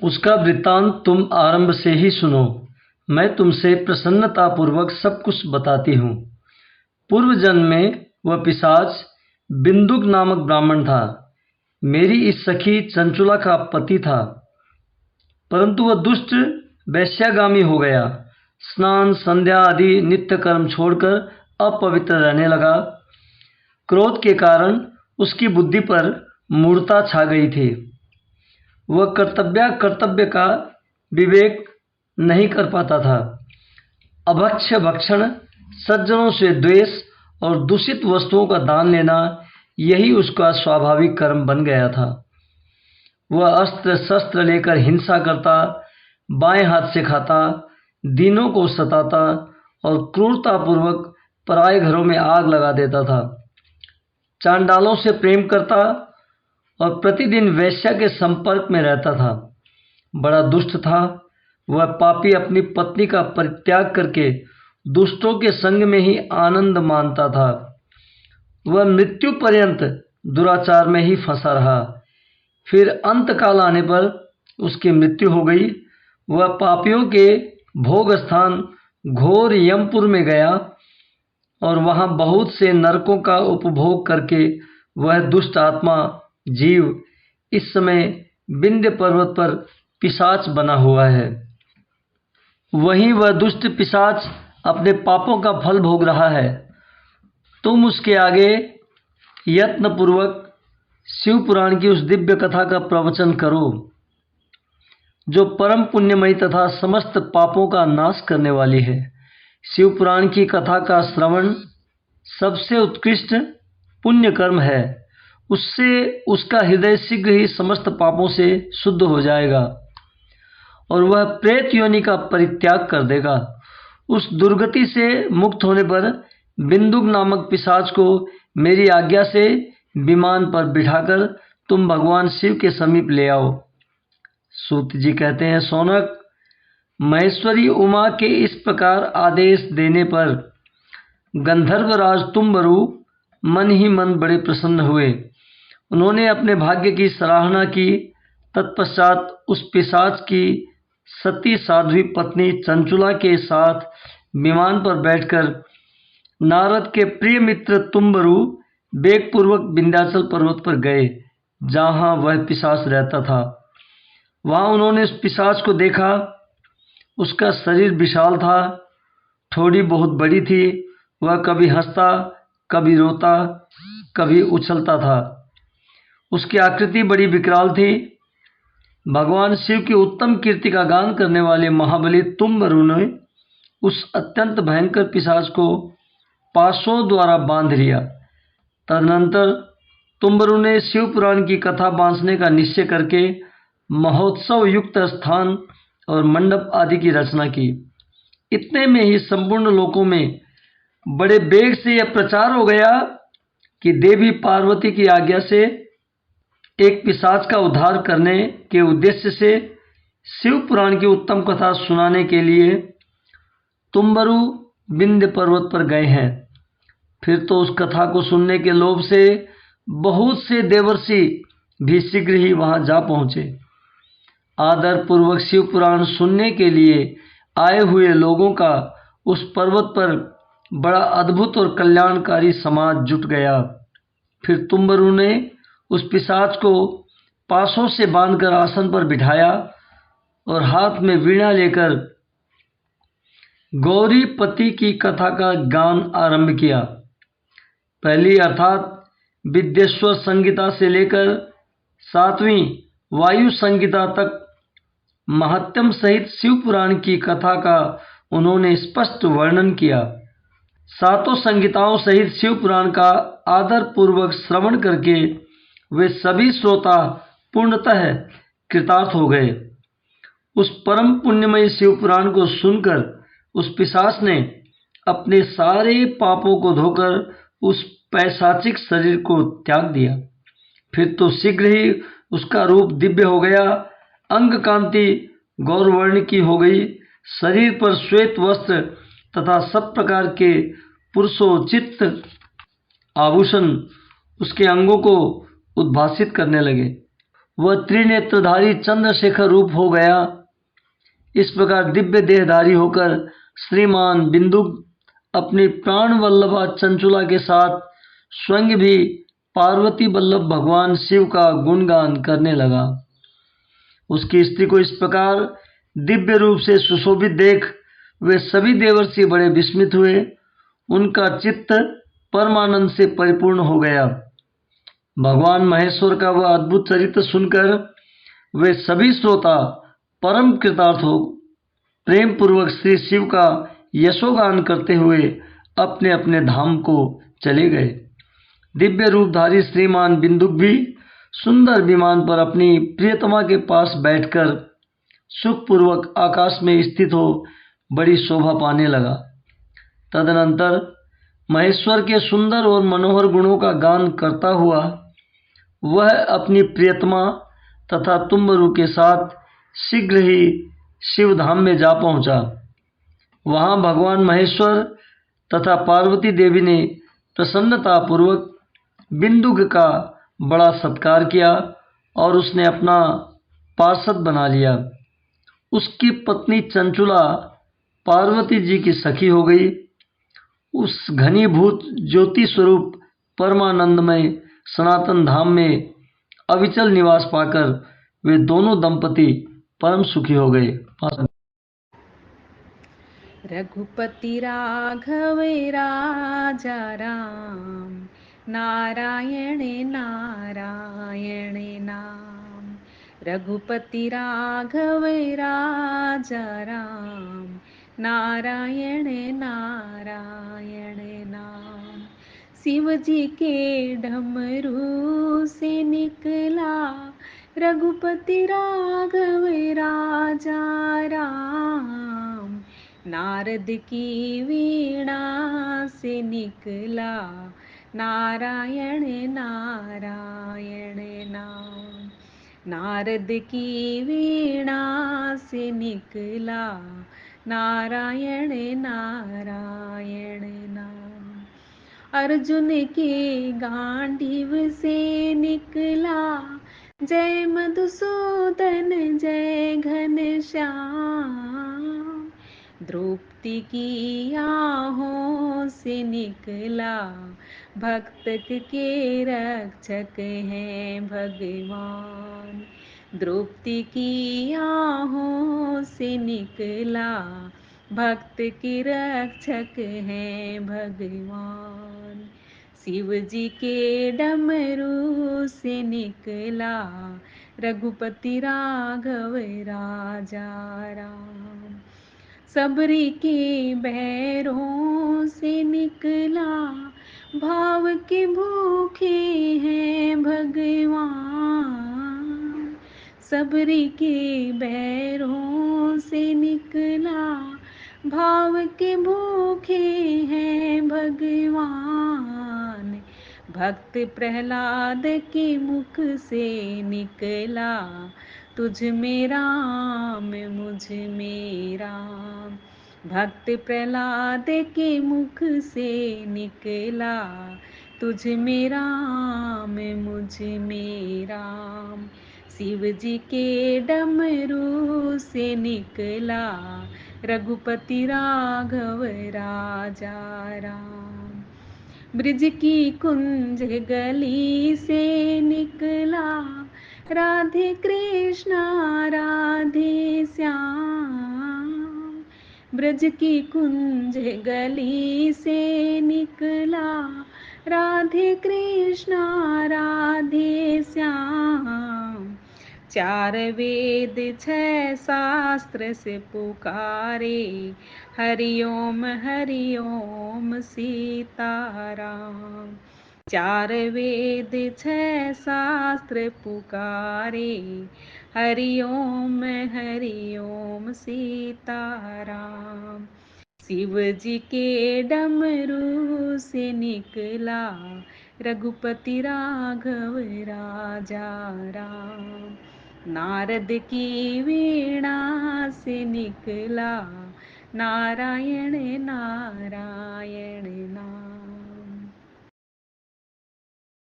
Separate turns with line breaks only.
उसका वृत्तांत तुम आरंभ से ही सुनो। मैं तुमसे प्रसन्नतापूर्वक सब कुछ बताती हूँ। पूर्व जन्म में वह पिशाच बिंदुक नामक ब्राह्मण था। मेरी इस सखी चंचुला का पति था, परंतु वह दुष्ट वैश्यागामी हो गया। स्नान संध्या आदि नित्य कर्म छोड़कर अपवित्र रहने लगा। क्रोध के कारण उसकी बुद्धि पर मूढ़ता छा गई थी। वह कर्तव्य का विवेक नहीं कर पाता था। अभक्ष्य भक्षण, सज्जनों से द्वेष और दूषित वस्तुओं का दान लेना, यही उसका स्वाभाविक कर्म बन गया था। वह अस्त्र शस्त्र लेकर हिंसा करता, बाएं हाथ से खाता, दीनों को सताता और क्रूरतापूर्वक पराए घरों में आग लगा देता था। चांडालों से प्रेम करता और प्रतिदिन वेश्या के संपर्क में रहता था। बड़ा दुष्ट था। वह पापी अपनी पत्नी का परित्याग करके दुष्टों के संग में ही आनंद मानता था। वह मृत्यु पर्यंत दुराचार में ही फंसा रहा। फिर अंतकाल आने पर उसकी मृत्यु हो गई। वह पापियों के भोग स्थान घोर यमपुर में गया और वहां बहुत से नरकों का उपभोग करके वह दुष्ट आत्मा जीव इस समय विंध्य पर्वत पर पिशाच बना हुआ है। वहीं वह दुष्ट पिशाच अपने पापों का फल भोग रहा है। तुम उसके आगे यत्नपूर्वक शिव पुराण की उस दिव्य कथा का प्रवचन करो, जो परम पुण्यमयी तथा समस्त पापों का नाश करने वाली है। शिव पुराण की कथा का श्रवण सबसे उत्कृष्ट पुण्य कर्म है। उससे उसका हृदय शीघ्र ही समस्त पापों से शुद्ध हो जाएगा और वह प्रेत योनि का परित्याग कर देगा। उस दुर्गति से मुक्त होने पर बिंदुक नामक पिशाच को मेरी आज्ञा से विमान पर बिठाकर तुम भगवान शिव के समीप ले आओ। सूत जी कहते हैं, सौनक, महेश्वरी उमा के इस प्रकार आदेश देने पर गंधर्वराज तुम्बरु मन ही मन बड़े प्रसन्न हुए। उन्होंने अपने भाग्य की सराहना की। तत्पश्चात उस पिशाच की सती साध्वी पत्नी चंचुला के साथ विमान पर बैठकर नारद के प्रिय मित्र तुम्बरु वेगपूर्वक विंध्याचल पर्वत पर गए, जहां वह पिशाच रहता था। वहां उन्होंने उस पिशाच को देखा। उसका शरीर विशाल था, ठोड़ी बहुत बड़ी थी। वह कभी हंसता, कभी रोता, कभी उछलता था। उसकी आकृति बड़ी विकराल थी। भगवान शिव की उत्तम कीर्ति का गान करने वाले महाबली तुम्बरु ने उस अत्यंत भयंकर पिशाच को पाशों द्वारा बांध लिया। तदनंतर तुम्बरु ने शिव पुराण की कथा बांसने का निश्चय करके महोत्सव युक्त स्थान और मंडप आदि की रचना की। इतने में ही संपूर्ण लोकों में बड़े वेग से यह प्रचार हो गया कि देवी पार्वती की आज्ञा से एक पिशाच का उद्धार करने के उद्देश्य से शिव पुराण की उत्तम कथा सुनाने के लिए तुम्बरु विंध्य पर्वत पर गए हैं। फिर तो उस कथा को सुनने के लोभ से बहुत से देवर्षि भी शीघ्र ही वहां जा पहुंचे। आदर पूर्वक शिव पुराण सुनने के लिए आए हुए लोगों का उस पर्वत पर बड़ा अद्भुत और कल्याणकारी समाज जुट गया। फिर तुम्बरु ने उस पिशाच को पाशों से बांधकर आसन पर बिठाया और हाथ में वीणा लेकर गौरीपति की कथा का गान आरंभ किया। पहली अर्थात विद्येश्वर संगीता से लेकर 7वीं वायु संगीता तक महात्म्य सहित शिव पुराण की कथा का उन्होंने स्पष्ट वर्णन किया। सातों संगीताओं सहित शिव पुराण का आदर पूर्वक श्रवण करके वे सभी श्रोता पूर्णतः कृतार्थ हो गए। उस परम पुण्यमय शिव पुराण को सुनकर उस पिशाच ने अपने सारे पापों को धोकर उस पैशाचिक शरीर को त्याग दिया। फिर तो शीघ्र ही उसका रूप दिव्य हो गया। अंग कांति गौरवर्ण की हो गई। शरीर पर श्वेत वस्त्र तथा सब प्रकार के पुरुषोचित आभूषण उसके अंगों को उद्भासित करने लगे। वह त्रिनेत्रधारी चंद्रशेखर रूप हो गया। इस प्रकार दिव्य देहधारी होकर श्रीमान बिंदुक अपनी प्राण वल्लभा चंचुला के साथ स्वयं भी पार्वती वल्लभ भगवान शिव का गुणगान करने लगा। उसकी स्त्री को इस प्रकार दिव्य रूप से सुशोभित देख वे सभी देवर्षि बड़े विस्मित हुए। उनका चित्त परमानंद से परिपूर्ण हो गया। भगवान महेश्वर का वह अद्भुत चरित्र सुनकर वे सभी श्रोता परम कृतार्थ हो प्रेम पूर्वक श्री शिव का यशोगान करते हुए अपने अपने धाम को चले गए। दिव्य रूपधारी श्रीमान बिंदुक भी सुंदर विमान पर अपनी प्रियतमा के पास बैठकर सुखपूर्वक आकाश में स्थित हो बड़ी शोभा पाने लगा। तदनंतर महेश्वर के सुंदर और मनोहर गुणों का गान करता हुआ वह अपनी प्रियतमा तथा तुम्बरु के साथ शीघ्र ही शिवधाम में जा पहुंचा। वहां भगवान महेश्वर तथा पार्वती देवी ने प्रसन्नतापूर्वक बिंदुक का बड़ा सत्कार किया और उसने अपना पार्षद बना लिया। उसकी पत्नी चंचुला पार्वती जी की सखी हो गई। उस घनीभूत ज्योति स्वरूप परमानंदमय सनातन धाम में अविचल निवास पाकर वे दोनों दंपति परम सुखी हो गए।
रघुपति राघव राजा राम, नारायण नारायण नाम। रघुपति राघव राजा राम, नारायण नारायण नाम। शिव जी के डमरू से निकला रघुपति राघव राजा राम। नारद की वीणा से निकला नारायण नारायण नाम। नारद की वीणा से निकला नारायण नारायण नाम। अर्जुन के गांडीव से निकला जय मधुसूदन जय घनश्याम। द्रौपदी की आहों से निकला भक्त के रक्षक हैं भगवान। द्रौपदी की आहों से निकला भक्त के रक्षक हैं भगवान। शिव जी के डमरू से निकला रघुपति राघव राजा राम। सबरी के बैरों से निकला भाव के भूखे हैं भगवान। सबरी के बैरों से निकला भाव के भूखे हैं भगवान। भक्त प्रहलाद के मुख से निकला तुझ में राम मुझ में राम। भक्त प्रहलाद के मुख से निकला तुझ में राम मुझ में राम। शिव जी के डमरू से निकला रघुपति राघव राजा राम। ब्रिज की कुंज गली से निकला राधे कृष्णा राधे श्याम। ब्रज की कुंज गली से निकला राधे कृष्णा राधे श्याम। चार वेद छह शास्त्र से पुकारे हरि ओम सीताराम। चार वेद छह शास्त्र पुकारे हरि ओम सीताराम। शिव जी के डमरू से निकला रघुपति राघव राजा राम। नारद की वीणा से निकला नारायण नारायण नाम।